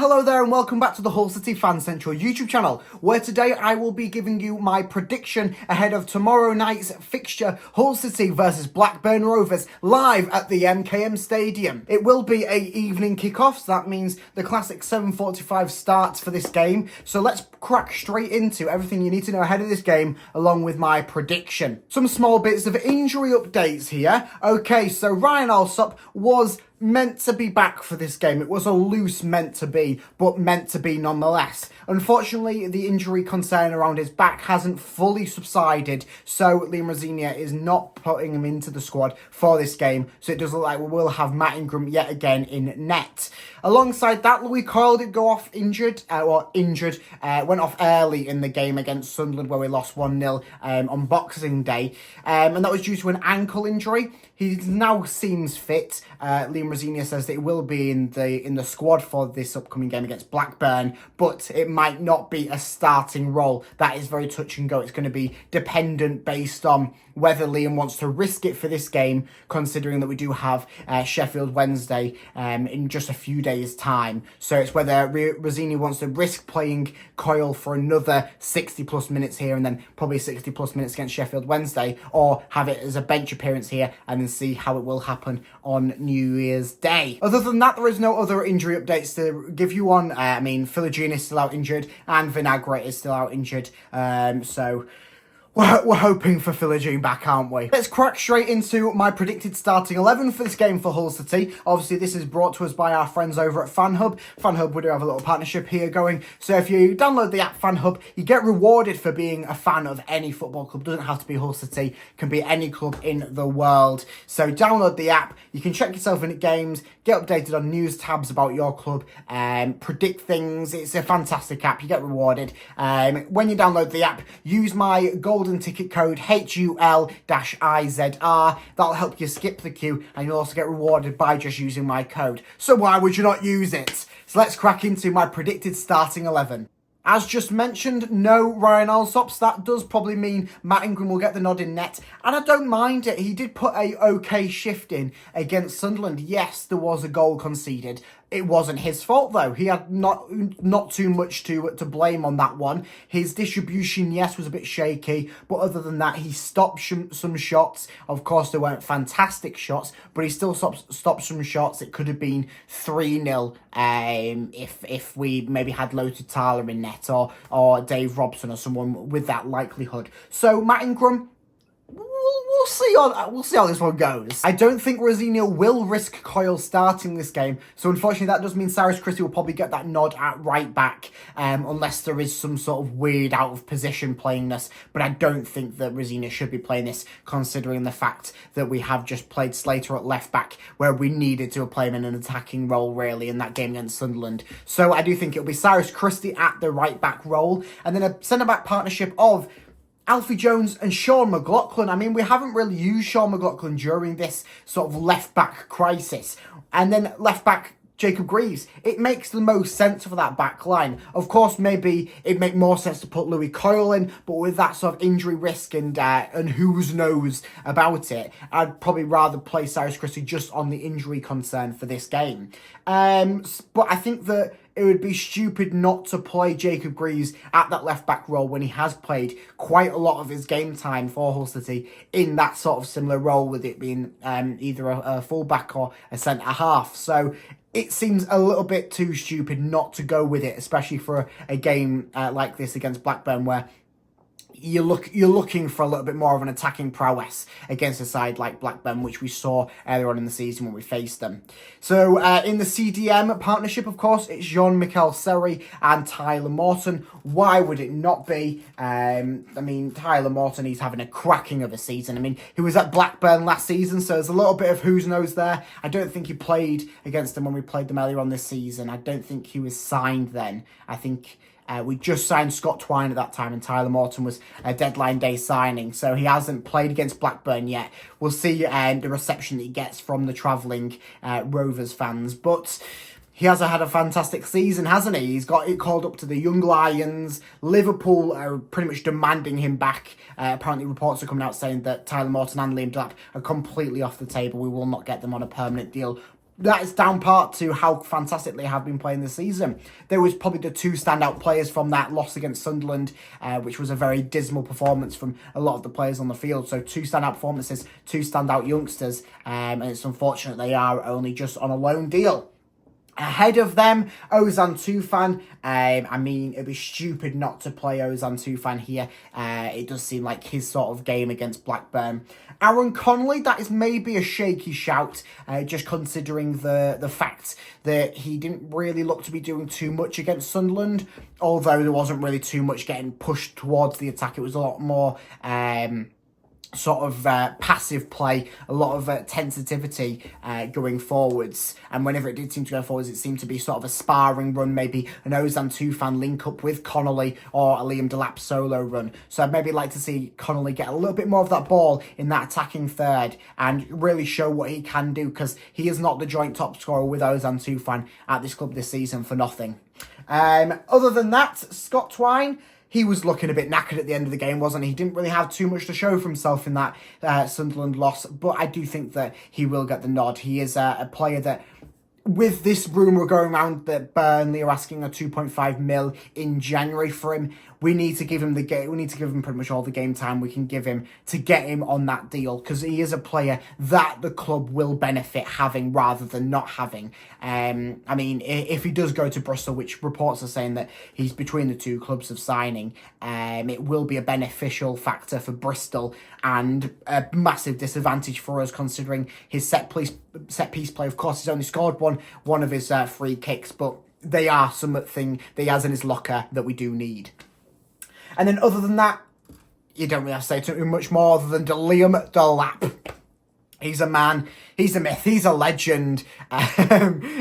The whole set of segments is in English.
Well, hello there and welcome back to the HullCityFanCentral YouTube channel, where today I will be giving you my prediction ahead of tomorrow night's fixture, Hull City versus Blackburn Rovers, live at the MKM Stadium. It will be a evening kickoff, so that means the classic 7:45 starts for this game. So let's crack straight into everything you need to know ahead of this game, along with my prediction. Some small bits of injury updates here. Okay, so Ryan Alsop was meant to be back for this game. It was a loose meant to be, but meant to be nonetheless. Unfortunately, the injury concern around his back hasn't fully subsided, so Liam Rosenior is not putting him into the squad for this game, so it does look like we will have Matt Ingram yet again in net. Alongside that, Louis Coyle did go off injured, went off early in the game against Sunderland where we lost 1-0 on Boxing Day, and that was due to an ankle injury. He now seems fit. Liam Rosenior says that he will be in the squad for this upcoming game against Blackburn, but it might not be a starting role. That is very touch and go. It's going to be dependent based on whether Liam wants to risk it for this game, considering that we do have Sheffield Wednesday in just a few days' time. So it's whether Rosenior wants to risk playing Coyle for another 60-plus minutes here and then probably 60-plus minutes against Sheffield Wednesday, or have it as a bench appearance here and then see how it will happen on New Year's Day. Other than that, there is no other injury updates to give you on. Philogene is still out injured and Vinagre is still out injured. So we're hoping for Philogene back, aren't we? Let's crack straight into my predicted starting 11 for this game for Hull City. Obviously, this is brought to us by our friends over at Fanhub. Fanhub, we do have a little partnership here going. So if you download the app Fanhub, you get rewarded for being a fan of any football club. Doesn't have to be Hull City, can be any club in the world. So download the app. You can check yourself in at games, get updated on news tabs about your club, predict things. It's a fantastic app. You get rewarded. When you download the app, use my golden ticket code HUL-IZR. That'll help you skip the queue, and you'll also get rewarded by just using my code. So why would you not use it? So let's crack into my predicted starting 11. As just mentioned, no Ryan Alsop. That does probably mean Matt Ingram will get the nod in net. And I don't mind it. He did put a okay shift in against Sunderland. Yes, there was a goal conceded. It wasn't his fault, though. He had not too much to blame on that one. His distribution, yes, was a bit shaky. But other than that, he stopped some shots. Of course, they weren't fantastic shots, but he still stopped some shots. It could have been 3-0 if we maybe had Lotu Tyler in net or Dave Robson or someone with that likelihood. So Matt Ingram, We'll see how this one goes. I don't think Rosenior will risk Coyle starting this game, so unfortunately that does mean Cyrus Christie will probably get that nod at right back, unless there is some sort of weird out of position playingness. But I don't think that Rosenior should be playing this, considering the fact that we have just played Slater at left back, where we needed to play him in an attacking role really in that game against Sunderland. So I do think it'll be Cyrus Christie at the right back role, and then a centre back partnership of Alfie Jones and Sean McLaughlin. I mean, we haven't really used Sean McLaughlin during this sort of left-back crisis. And then left-back Jacob Greaves. It makes the most sense for that back line. Of course, maybe it'd make more sense to put Louis Coyle in, but with that sort of injury risk and who's knows about it, I'd probably rather play Cyrus Christie just on the injury concern for this game. But I think that it would be stupid not to play Jacob Greaves at that left-back role when he has played quite a lot of his game time for Hull City in that sort of similar role, with it being either a full-back or a centre-half. So it seems a little bit too stupid not to go with it, especially for a game like this against Blackburn, where you're looking for a little bit more of an attacking prowess against a side like Blackburn, which we saw earlier on in the season when we faced them. So in the CDM partnership, of course, it's Jean-Michel Seri and Tyler Morton. Why would it not be? Tyler Morton, he's having a cracking of a season. I mean, he was at Blackburn last season, so there's a little bit of who's knows there. I don't think he played against them when we played them earlier on this season. I don't think he was signed then. I think we just signed Scott Twine at that time, and Tyler Morton was a deadline day signing, so he hasn't played against Blackburn yet. We'll see the reception that he gets from the travelling Rovers fans, but he has had a fantastic season, hasn't he? He's got it called up to the Young Lions. Liverpool are pretty much demanding him back. Apparently reports are coming out saying that Tyler Morton and Liam Delap are completely off the table. We will not get them on a permanent deal. that is down part to how fantastic they have been playing this season. There was probably the two standout players from that loss against Sunderland, which was a very dismal performance from a lot of the players on the field. So two standout performances, two standout youngsters, and it's unfortunate they are only just on a loan deal. Ahead of them, Ozan Tufan. I mean, it'd be stupid not to play Ozan Tufan here. It does seem like his sort of game against Blackburn. Aaron Connolly, that is maybe a shaky shout, just considering the fact that he didn't really look to be doing too much against Sunderland, although there wasn't really too much getting pushed towards the attack. It was a lot more sort of passive play, a lot of tentativity going forwards, and whenever it did seem to go forwards, it seemed to be sort of a sparring run, maybe an Ozan Tufan link up with Connolly or a Liam Delap solo run. So I'd maybe like to see Connolly get a little bit more of that ball in that attacking third and really show what he can do, because he is not the joint top scorer with Ozan Tufan at this club this season for nothing. Other than that, Scott Twine, he was looking a bit knackered at the end of the game, wasn't he? He didn't really have too much to show for himself in that Sunderland loss, but I do think that he will get the nod. He is a player that, with this rumour going around that Burnley are asking a 2.5 mil in January for him, we need to give him we need to give him pretty much all the game time we can give him to get him on that deal, because he is a player that the club will benefit having rather than not having. I mean, if he does go to Bristol, which reports are saying that he's between the two clubs of signing, it will be a beneficial factor for Bristol and a massive disadvantage for us, considering his set piece play. Of course, he's only scored one of his free kicks, but they are something that he has in his locker that we do need. And then other than that, you don't really have to say too much more other than Liam Delap. He's a man, he's a myth, he's a legend.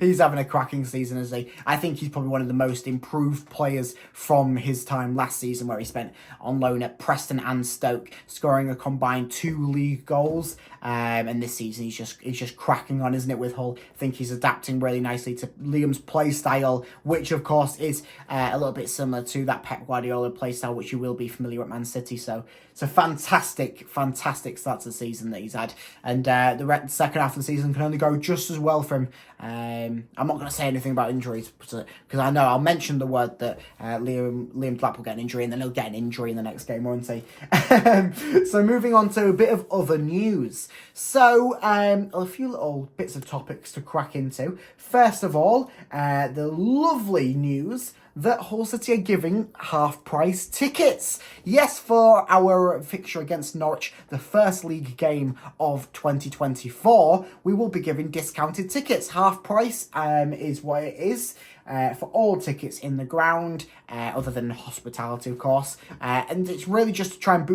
He's having a cracking season, isn't he? I think he's probably one of the most improved players from his time last season, where he spent on loan at Preston and Stoke, scoring a combined 2 league goals. And this season he's just cracking on, isn't it, with Hull? I think he's adapting really nicely to Liam's play style, which of course is a little bit similar to that Pep Guardiola play style, which you will be familiar at Man City. So it's a fantastic start to the season that he's had, and the second half of the season can only go just as well for him. I'm not going to say anything about injuries, because I know I'll mention the word that Liam Delap will get an injury, and then he'll get an injury in the next game, won't he? So moving on to a bit of other news. So a few little bits of topics to crack into. First of all, the lovely news that Hull City are giving half-price tickets. Yes, for our fixture against Norwich, the first league game of 2024, we will be giving discounted tickets. Half-price is what it is for all tickets in the ground, other than hospitality, of course. And it's really just to try and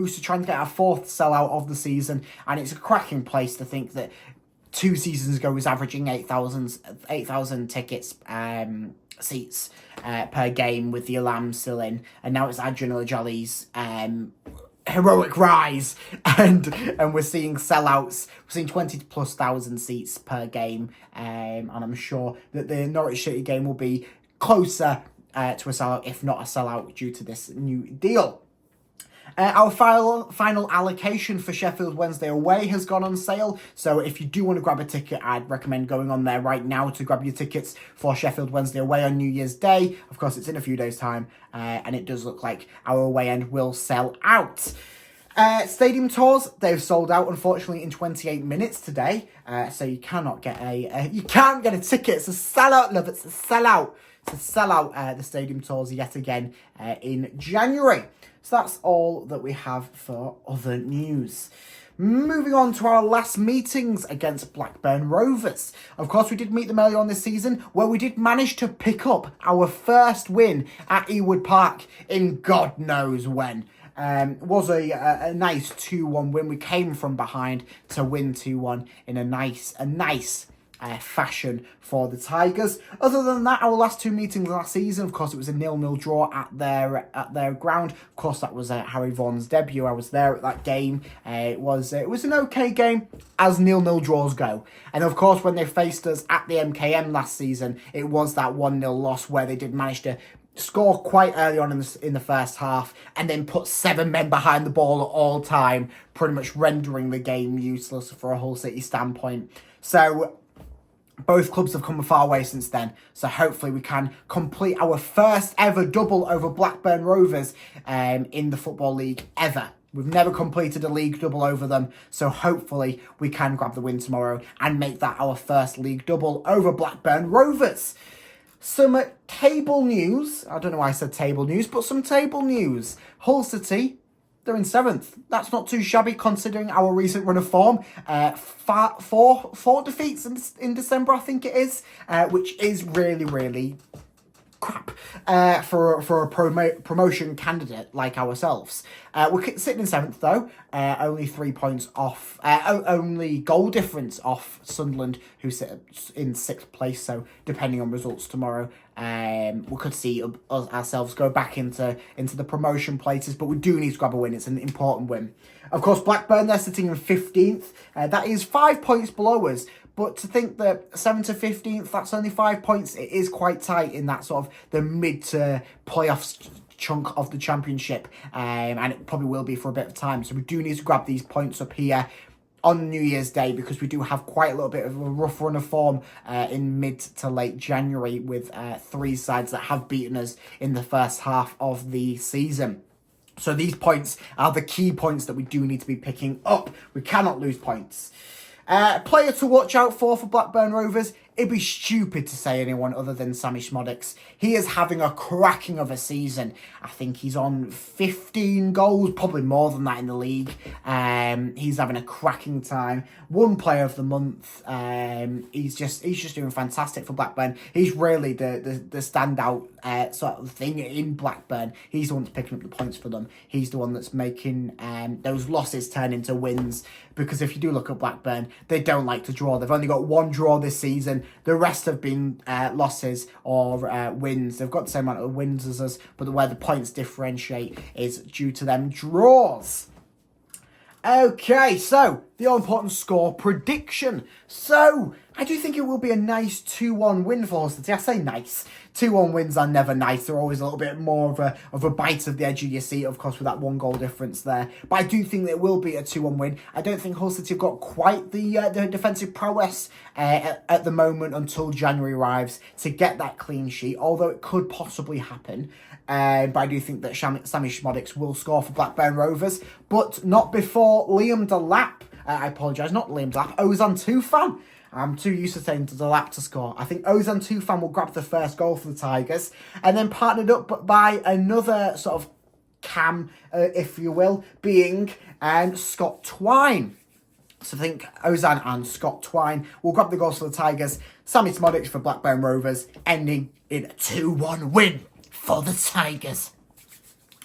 get our 4th sellout of the season. And it's a cracking place to think that 2 seasons ago was averaging 8,000 tickets, seats per game, with the alarm still in, and now it's Adrian Jolly's heroic rise, and we're seeing sellouts. We're seeing 20,000+ seats per game, and I'm sure that the Norwich City game will be closer to a sellout, if not a sellout, due to this new deal. Our final allocation for Sheffield Wednesday away has gone on sale, so if you do want to grab a ticket, I'd recommend going on there right now to grab your tickets for Sheffield Wednesday away on New Year's Day. Of course, it's in a few days' time, and it does look like our away end will sell out. Stadium tours, they've sold out, unfortunately, in 28 minutes today, so you cannot get you can't get a ticket. It's a sellout, love. It's a sellout. To sell out the stadium tours yet again in January. So that's all that we have for other news. Moving on to our last meetings against Blackburn Rovers. Of course, we did meet them earlier on this season, where we did manage to pick up our first win at Ewood Park in God knows when. It was a nice 2-1 win. We came from behind to win 2-1 in a nice fashion for the Tigers. Other than that, our last 2 meetings last season, of course, it was a 0-0 draw at their ground. Of course, that was Harry Vaughan's debut. I was there at that game. It was an okay game, as 0-0 draws go. And of course, when they faced us at the MKM last season, it was that 1-0 loss where they did manage to score quite early on in the first half, and then put 7 men behind the ball at all time, pretty much rendering the game useless for a Hull City standpoint. So Both clubs have come a far way since then, so hopefully we can complete our first ever double over Blackburn Rovers in the Football League ever. We've never completed a league double over them, so hopefully we can grab the win tomorrow and make that our first league double over Blackburn Rovers. Some table news. I don't know why I said table news, but some table news. Hull City, they're in 7th. That's not too shabby considering our recent run of form. Four defeats in December, I think it is, which is really, really crap for a promotion candidate like ourselves. We're sitting in 7th though, only 3 points off, only goal difference off Sunderland, who sit in 6th place. So depending on results tomorrow, we could see ourselves go back into the promotion places, but we do need to grab a win. It's an important win. Of course, Blackburn, they're sitting in 15th. That is 5 points below us. But to think that 7th to 15th, that's only 5 points, it is quite tight in that sort of the mid to playoffs chunk of the championship. And it probably will be for a bit of time. So we do need to grab these points up here on New Year's Day, because we do have quite a little bit of a rough run of form in mid to late January with 3 sides that have beaten us in the first half of the season. So these points are the key points that we do need to be picking up. We cannot lose points. Player to watch out for Blackburn Rovers. It'd be stupid to say anyone other than Sammy Szmodics. He is having a cracking of a season. I think he's on 15 goals, probably more than that in the league. He's having a cracking time. One player of the month. He's just doing fantastic for Blackburn. He's really the standout sort of thing in Blackburn. He's the one that's picking up the points for them. He's the one that's making those losses turn into wins. Because if you do look at Blackburn, they don't like to draw. They've only got 1 draw this season. The rest have been losses or wins. They've got the same amount of wins as us, but where the points differentiate is due to them draws. Okay, so the all-important score prediction. So I do think it will be a nice 2-1 win for Hull City. I say nice. 2-1 wins are never nice. They're always a little bit more of a bite of the edge of your seat, of course, with that 1 goal difference there. But I do think that it will be a 2-1 win. I don't think Hull City have got quite the defensive prowess at the moment until January arrives to get that clean sheet, although it could possibly happen. But I do think that Sammy Szmodics will score for Blackburn Rovers, but not before Liam Delap. I apologise, not Liam Delap, Ozan Tufan. I'm too used to saying Delap to score. I think Ozan Tufan will grab the first goal for the Tigers, and then partnered up by another sort of cam, if you will, being Scott Twine. So I think Ozan and Scott Twine will grab the goals for the Tigers. Sammy Szmodics for Blackburn Rovers, ending in a 2-1 win for the Tigers.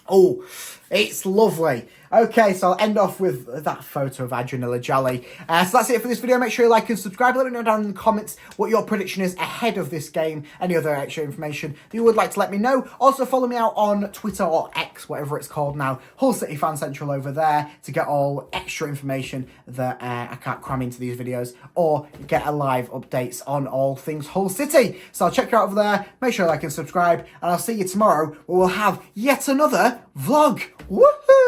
Oh, it's lovely. Okay, so I'll end off with that photo of Adrian Jolly. So that's it for this video. Make sure you like and subscribe. Let me know down in the comments what your prediction is ahead of this game. Any other extra information that you would like to let me know. Also, follow me out on Twitter or X, whatever it's called now. HullCityFanCentral over there to get all extra information that I can't cram into these videos, or get a live updates on all things Hull City. So I'll check you out over there. Make sure you like and subscribe, and I'll see you tomorrow where we'll have yet another vlog. Woohoo!